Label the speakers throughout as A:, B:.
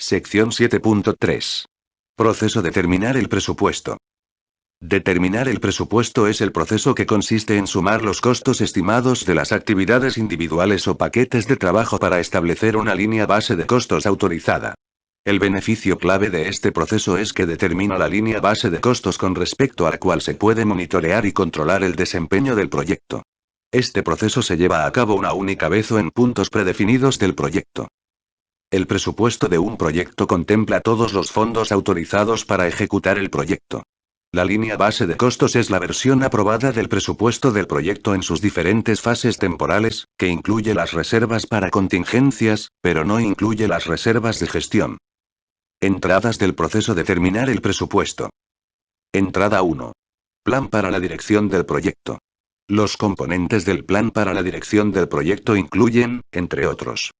A: Sección 7.3. Proceso de determinar el presupuesto. Determinar el presupuesto es el proceso que consiste en sumar los costos estimados de las actividades individuales o paquetes de trabajo para establecer una línea base de costos autorizada. El beneficio clave de este proceso es que determina la línea base de costos con respecto a la cual se puede monitorear y controlar el desempeño del proyecto. Este proceso se lleva a cabo una única vez o en puntos predefinidos del proyecto. El presupuesto de un proyecto contempla todos los fondos autorizados para ejecutar el proyecto. La línea base de costos es la versión aprobada del presupuesto del proyecto en sus diferentes fases temporales, que incluye las reservas para contingencias, pero no incluye las reservas de gestión. Entradas del proceso de determinar el presupuesto. Entrada 1. Plan para la dirección del proyecto. Los componentes del plan para la dirección del proyecto incluyen, entre otros: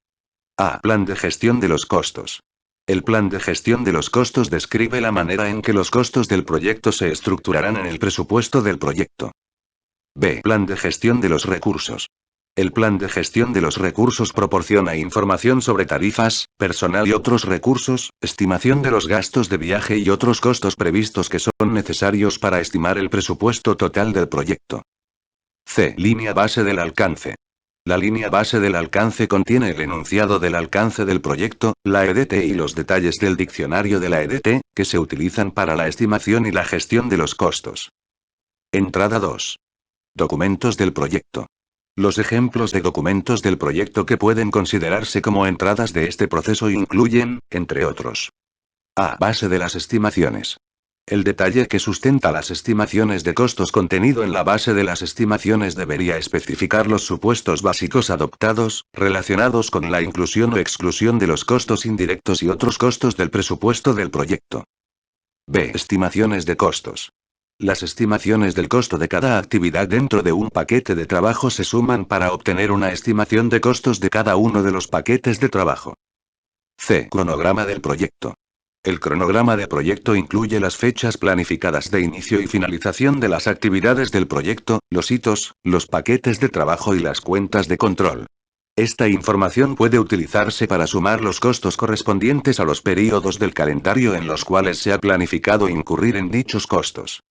A: A. Plan de gestión de los costos. El plan de gestión de los costos describe la manera en que los costos del proyecto se estructurarán en el presupuesto del proyecto. B. Plan de gestión de los recursos. El plan de gestión de los recursos proporciona información sobre tarifas, personal y otros recursos, estimación de los gastos de viaje y otros costos previstos que son necesarios para estimar el presupuesto total del proyecto. C. Línea base del alcance. La línea base del alcance contiene el enunciado del alcance del proyecto, la EDT y los detalles del diccionario de la EDT, que se utilizan para la estimación y la gestión de los costos. Entrada 2. Documentos del proyecto. Los ejemplos de documentos del proyecto que pueden considerarse como entradas de este proceso incluyen, entre otros: A. Base de las estimaciones. El detalle que sustenta las estimaciones de costos contenido en la base de las estimaciones debería especificar los supuestos básicos adoptados, relacionados con la inclusión o exclusión de los costos indirectos y otros costos del presupuesto del proyecto. B. Estimaciones de costos. Las estimaciones del costo de cada actividad dentro de un paquete de trabajo se suman para obtener una estimación de costos de cada uno de los paquetes de trabajo. C. Cronograma del proyecto. El cronograma de proyecto incluye las fechas planificadas de inicio y finalización de las actividades del proyecto, los hitos, los paquetes de trabajo y las cuentas de control. Esta información puede utilizarse para sumar los costos correspondientes a los períodos del calendario en los cuales se ha planificado incurrir en dichos costos.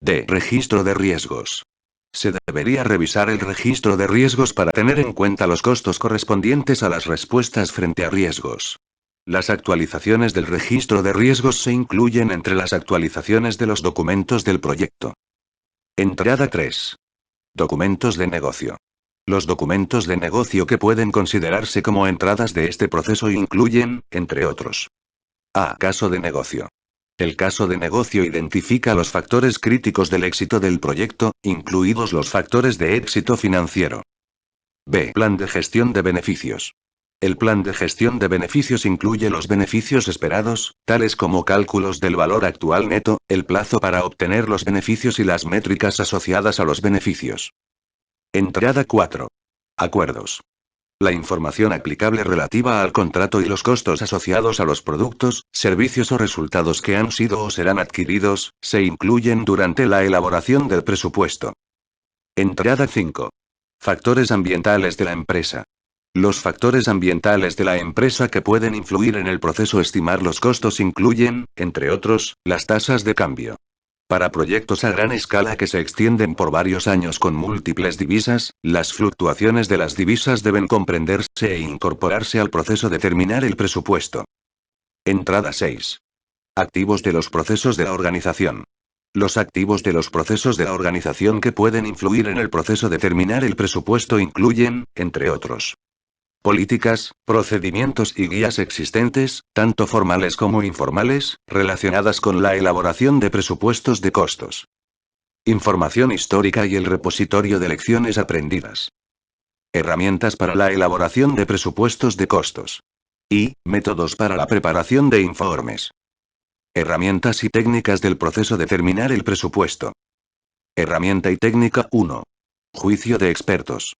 A: D. Registro de riesgos. Se debería revisar el registro de riesgos para tener en cuenta los costos correspondientes a las respuestas frente a riesgos. Las actualizaciones del registro de riesgos se incluyen entre las actualizaciones de los documentos del proyecto. Entrada 3. Documentos de negocio. Los documentos de negocio que pueden considerarse como entradas de este proceso incluyen, entre otros: A. Caso de negocio. El caso de negocio identifica los factores críticos del éxito del proyecto, incluidos los factores de éxito financiero. B. Plan de gestión de beneficios. El plan de gestión de beneficios incluye los beneficios esperados, tales como cálculos del valor actual neto, el plazo para obtener los beneficios y las métricas asociadas a los beneficios. Entrada 4. Acuerdos. La información aplicable relativa al contrato y los costos asociados a los productos, servicios o resultados que han sido o serán adquiridos, se incluyen durante la elaboración del presupuesto. Entrada 5. Factores ambientales de la empresa. Los factores ambientales de la empresa que pueden influir en el proceso estimar los costos incluyen, entre otros, las tasas de cambio. Para proyectos a gran escala que se extienden por varios años con múltiples divisas, las fluctuaciones de las divisas deben comprenderse e incorporarse al proceso de determinar el presupuesto. Entrada 6. Activos de los procesos de la organización. Los activos de los procesos de la organización que pueden influir en el proceso de determinar el presupuesto incluyen, entre otros: políticas, procedimientos y guías existentes, tanto formales como informales, relacionadas con la elaboración de presupuestos de costos. Información histórica y el repositorio de lecciones aprendidas. Herramientas para la elaboración de presupuestos de costos. Y métodos para la preparación de informes. Herramientas y técnicas del proceso de determinar el presupuesto. Herramienta y técnica 1. Juicio de expertos.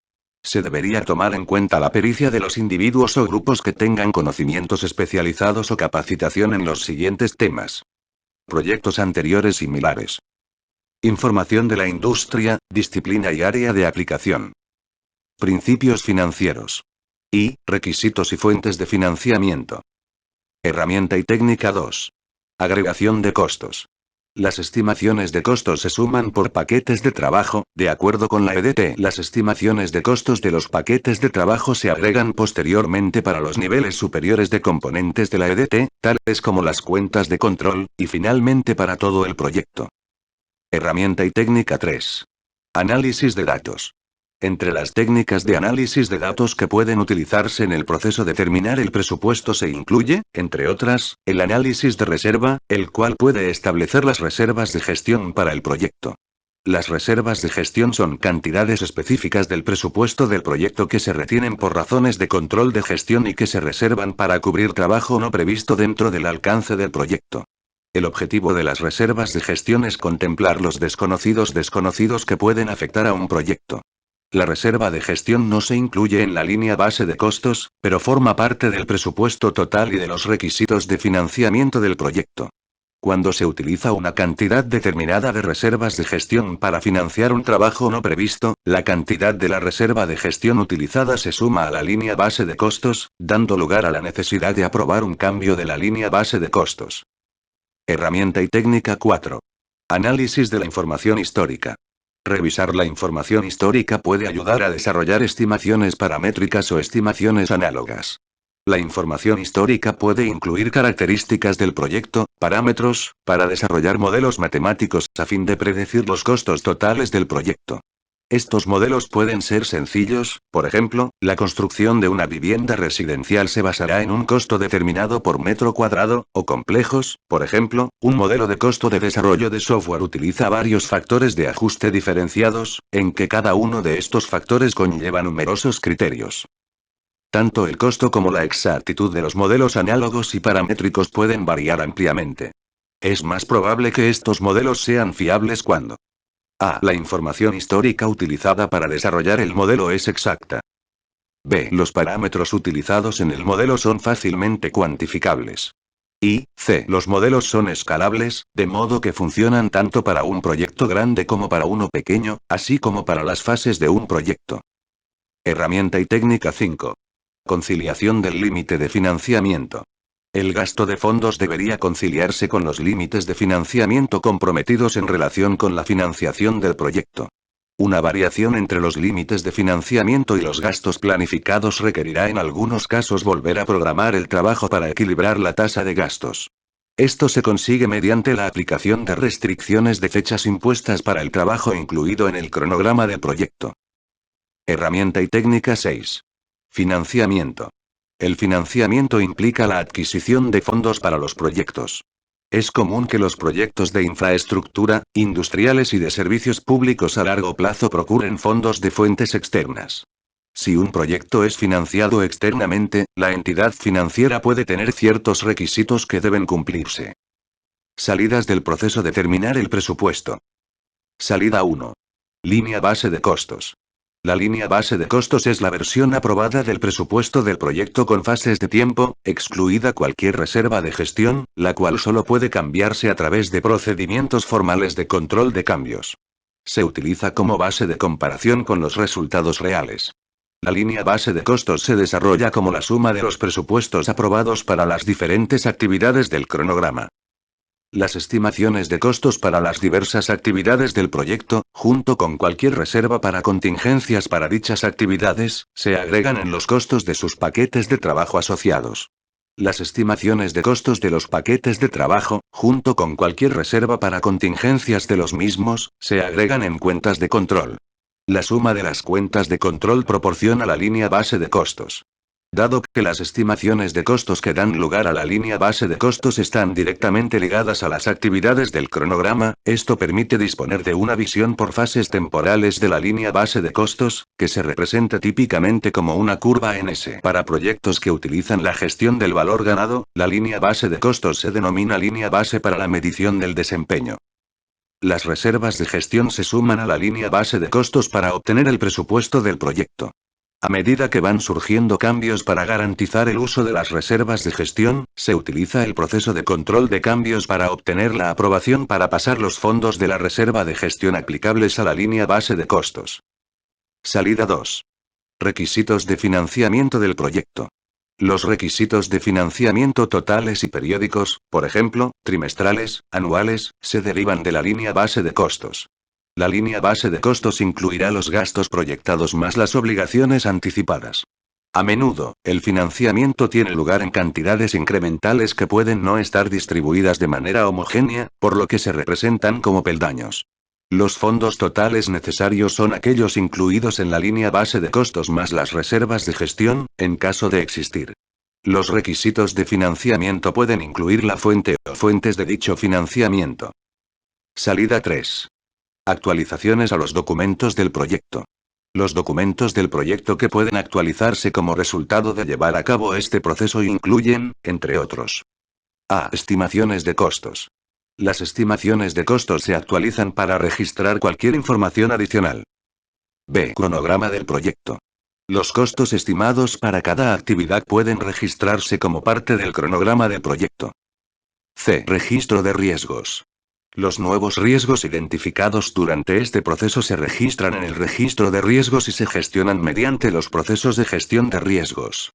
A: Se debería tomar en cuenta la pericia de los individuos o grupos que tengan conocimientos especializados o capacitación en los siguientes temas. Proyectos anteriores similares. Información de la industria, disciplina y área de aplicación. Principios financieros. Y requisitos y fuentes de financiamiento. Herramienta y técnica 2. Agregación de costos. Las estimaciones de costos se suman por paquetes de trabajo, de acuerdo con la EDT. Las estimaciones de costos de los paquetes de trabajo se agregan posteriormente para los niveles superiores de componentes de la EDT, tales como las cuentas de control, y finalmente para todo el proyecto. Herramienta y técnica 3. Análisis de datos. Entre las técnicas de análisis de datos que pueden utilizarse en el proceso de terminar el presupuesto se incluye, entre otras, el análisis de reserva, el cual puede establecer las reservas de gestión para el proyecto. Las reservas de gestión son cantidades específicas del presupuesto del proyecto que se retienen por razones de control de gestión y que se reservan para cubrir trabajo no previsto dentro del alcance del proyecto. El objetivo de las reservas de gestión es contemplar los desconocidos que pueden afectar a un proyecto. La reserva de gestión no se incluye en la línea base de costos, pero forma parte del presupuesto total y de los requisitos de financiamiento del proyecto. Cuando se utiliza una cantidad determinada de reservas de gestión para financiar un trabajo no previsto, la cantidad de la reserva de gestión utilizada se suma a la línea base de costos, dando lugar a la necesidad de aprobar un cambio de la línea base de costos. Herramienta y técnica 4. Análisis de la información histórica. Revisar la información histórica puede ayudar a desarrollar estimaciones paramétricas o estimaciones análogas. La información histórica puede incluir características del proyecto, parámetros, para desarrollar modelos matemáticos a fin de predecir los costos totales del proyecto. Estos modelos pueden ser sencillos, por ejemplo, la construcción de una vivienda residencial se basará en un costo determinado por metro cuadrado, o complejos, por ejemplo, un modelo de costo de desarrollo de software utiliza varios factores de ajuste diferenciados, en que cada uno de estos factores conlleva numerosos criterios. Tanto el costo como la exactitud de los modelos análogos y paramétricos pueden variar ampliamente. Es más probable que estos modelos sean fiables cuando a. La información histórica utilizada para desarrollar el modelo es exacta. B. Los parámetros utilizados en el modelo son fácilmente cuantificables. Y C. Los modelos son escalables, de modo que funcionan tanto para un proyecto grande como para uno pequeño, así como para las fases de un proyecto. Herramienta y técnica 5. Conciliación del límite de financiamiento. El gasto de fondos debería conciliarse con los límites de financiamiento comprometidos en relación con la financiación del proyecto. Una variación entre los límites de financiamiento y los gastos planificados requerirá en algunos casos volver a programar el trabajo para equilibrar la tasa de gastos. Esto se consigue mediante la aplicación de restricciones de fechas impuestas para el trabajo incluido en el cronograma del proyecto. Herramienta y técnica 6. Financiamiento. El financiamiento implica la adquisición de fondos para los proyectos. Es común que los proyectos de infraestructura, industriales y de servicios públicos a largo plazo procuren fondos de fuentes externas. Si un proyecto es financiado externamente, la entidad financiera puede tener ciertos requisitos que deben cumplirse. Salidas del proceso de terminar el presupuesto. Salida 1. Línea base de costos. La línea base de costos es la versión aprobada del presupuesto del proyecto con fases de tiempo, excluida cualquier reserva de gestión, la cual solo puede cambiarse a través de procedimientos formales de control de cambios. Se utiliza como base de comparación con los resultados reales. La línea base de costos se desarrolla como la suma de los presupuestos aprobados para las diferentes actividades del cronograma. Las estimaciones de costos para las diversas actividades del proyecto, junto con cualquier reserva para contingencias para dichas actividades, se agregan en los costos de sus paquetes de trabajo asociados. Las estimaciones de costos de los paquetes de trabajo, junto con cualquier reserva para contingencias de los mismos, se agregan en cuentas de control. La suma de las cuentas de control proporciona la línea base de costos. Dado que las estimaciones de costos que dan lugar a la línea base de costos están directamente ligadas a las actividades del cronograma, esto permite disponer de una visión por fases temporales de la línea base de costos, que se representa típicamente como una curva en S. Para proyectos que utilizan la gestión del valor ganado, la línea base de costos se denomina línea base para la medición del desempeño. Las reservas de gestión se suman a la línea base de costos para obtener el presupuesto del proyecto. A medida que van surgiendo cambios para garantizar el uso de las reservas de gestión, se utiliza el proceso de control de cambios para obtener la aprobación para pasar los fondos de la reserva de gestión aplicables a la línea base de costos. Salida 2. Requisitos de financiamiento del proyecto. Los requisitos de financiamiento totales y periódicos, por ejemplo, trimestrales, anuales, se derivan de la línea base de costos. La línea base de costos incluirá los gastos proyectados más las obligaciones anticipadas. A menudo, el financiamiento tiene lugar en cantidades incrementales que pueden no estar distribuidas de manera homogénea, por lo que se representan como peldaños. Los fondos totales necesarios son aquellos incluidos en la línea base de costos más las reservas de gestión, en caso de existir. Los requisitos de financiamiento pueden incluir la fuente o fuentes de dicho financiamiento. Salida 3. Actualizaciones a los documentos del proyecto. Los documentos del proyecto que pueden actualizarse como resultado de llevar a cabo este proceso incluyen, entre otros, A. Estimaciones de costos. Las estimaciones de costos se actualizan para registrar cualquier información adicional. B. Cronograma del proyecto. Los costos estimados para cada actividad pueden registrarse como parte del cronograma del proyecto. C. Registro de riesgos. Los nuevos riesgos identificados durante este proceso se registran en el registro de riesgos y se gestionan mediante los procesos de gestión de riesgos.